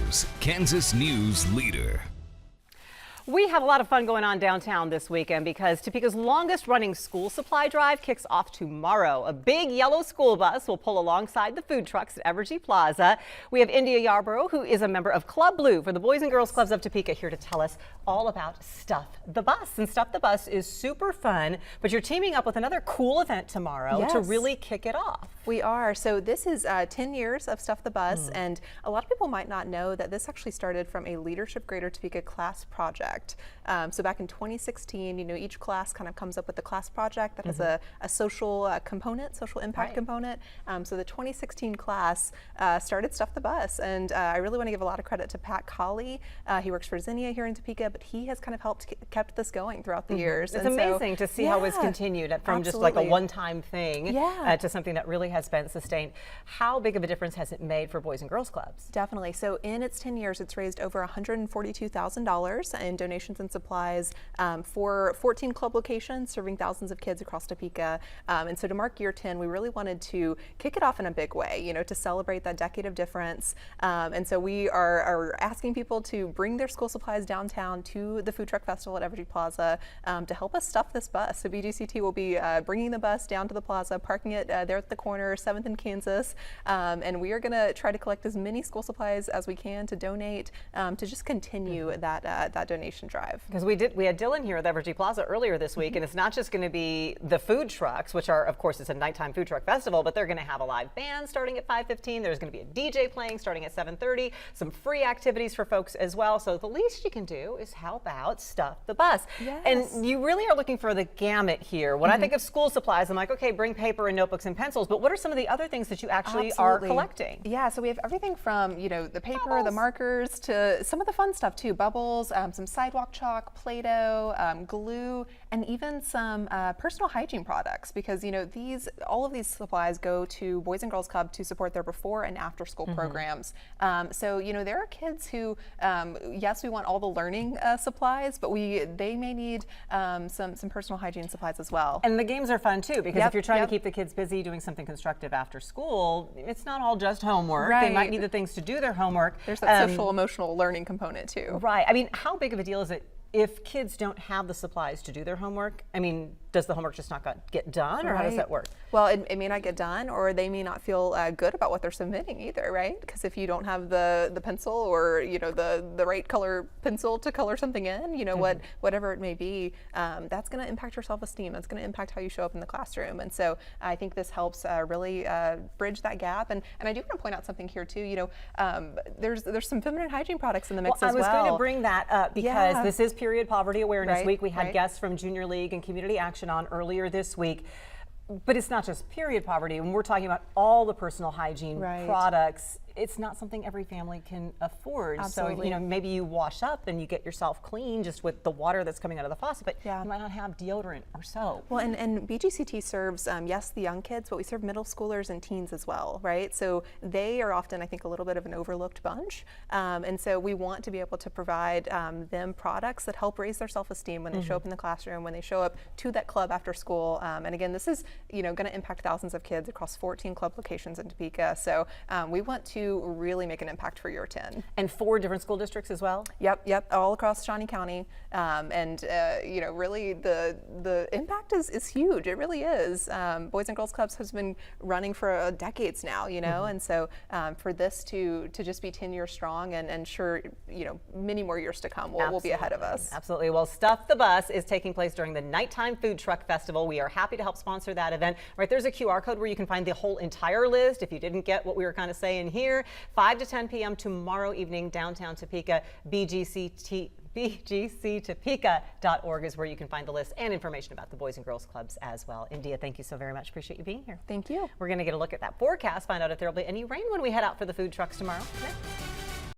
Topeka's Kansas News leader. We have a lot of fun going on downtown this weekend because Topeka's longest running school supply drive kicks off tomorrow. A big yellow school bus will pull alongside the food trucks at Evergy Plaza. We have India Yarborough, who is a member of Club Blue for the Boys and Girls Clubs of Topeka, here to tell us all about Stuff the Bus. And Stuff the Bus is super fun, but you're teaming up with another cool event tomorrow to really kick it off. We are. So this is 10 years of Stuff the Bus, and a lot of people might not know that this actually started from a Leadership Greater Topeka class project. So back in 2016, each class kind of comes up with a class project that has a social component, social impact component. So the 2016 class started Stuff the Bus, and I really want to give a lot of credit to Pat Colley. He works for Zinnia here in Topeka, but he has kind of helped kept this going throughout the years. It's amazing to see how it's continued from just like a one-time thing to something that really has been sustained. How big of a difference has it made for Boys and Girls Clubs? Definitely. So in its 10 years, it's raised over $142,000 in donations and supplies for 14 club locations serving thousands of kids across Topeka. And so to mark year 10, we really wanted to kick it off in a big way, to celebrate that decade of difference. And so we are asking people to bring their school supplies downtown to the Food Truck Festival at Evergy Plaza to help us stuff this bus. So BGCT will be bringing the bus down to the plaza, parking it there at the corner, 7th and Kansas. And we are going to try to collect as many school supplies as we can to donate to just continue that donation drive. Because we had Dylan here at Evergy Plaza earlier this week, and it's not just going to be the food trucks, which are, of course, it's a nighttime food truck festival, but they're going to have a live band starting at 5:15. There's going to be a DJ playing starting at 7:30. Some free activities for folks as well. So the least you can do is help out Stuff the Bus. Yes. And you really are looking for the gamut here. When I think of school supplies, I'm like, okay, bring paper and notebooks and pencils. But what are some of the other things that you actually are collecting? Yeah, so we have everything from the paper, the markers, to some of the fun stuff too. Bubbles, some sidewalk chalk, Play-Doh, glue, and even some personal hygiene products, because all of these supplies go to Boys and Girls Club to support their before and after school programs. So there are kids who, yes, we want all the learning supplies, but they may need some personal hygiene supplies as well. And the games are fun too, because if you're trying to keep the kids busy doing something constructive after school, it's not all just homework. They might need the things to do their homework. There's that social emotional learning component too. Right. I mean, how big of a deal is it if kids don't have the supplies to do their homework? I mean, does the homework just not get done, or how does that work? Well, it may not get done, or they may not feel good about what they're submitting either, right? Because if you don't have the pencil or the right color pencil to color something in, whatever it may be, that's going to impact your self-esteem. That's going to impact how you show up in the classroom. And so I think this helps really bridge that gap. And I do want to point out something here too. There's some feminine hygiene products in the mix as well. I was going to bring that up because this is Period Poverty Awareness Week. We had guests from Junior League and Community Action on earlier this week. But it's not just period poverty. When we're talking about all the personal hygiene products, it's not something every family can afford. Absolutely. So, maybe you wash up and you get yourself clean just with the water that's coming out of the faucet, but you might not have deodorant or soap. Well, and BGCT serves, yes, the young kids, but we serve middle schoolers and teens as well, right? So they are often, I think, a little bit of an overlooked bunch. And so we want to be able to provide them products that help raise their self-esteem when they show up in the classroom, when they show up to that club after school. And again, this is, going to impact thousands of kids across 14 club locations in Topeka. So we want to really make an impact for year 10. And 4 different school districts as well? Yep, all across Shawnee County. Really the impact is huge. It really is. Boys and Girls Clubs has been running for decades now, and so for this to just be 10 years strong and sure, many more years to come will be ahead of us. Absolutely. Well, Stuff the Bus is taking place during the Nighttime Food Truck Festival. We are happy to help sponsor that event. Right, there's a QR code where you can find the whole entire list if you didn't get what we were kind of saying here. 5 to 10 p.m. tomorrow evening, downtown Topeka. BGCTopeka.org is where you can find the list and information about the Boys and Girls Clubs as well. India, thank you so very much. Appreciate you being here. Thank you. We're going to get a look at that forecast, find out if there will be any rain when we head out for the food trucks tomorrow. Next.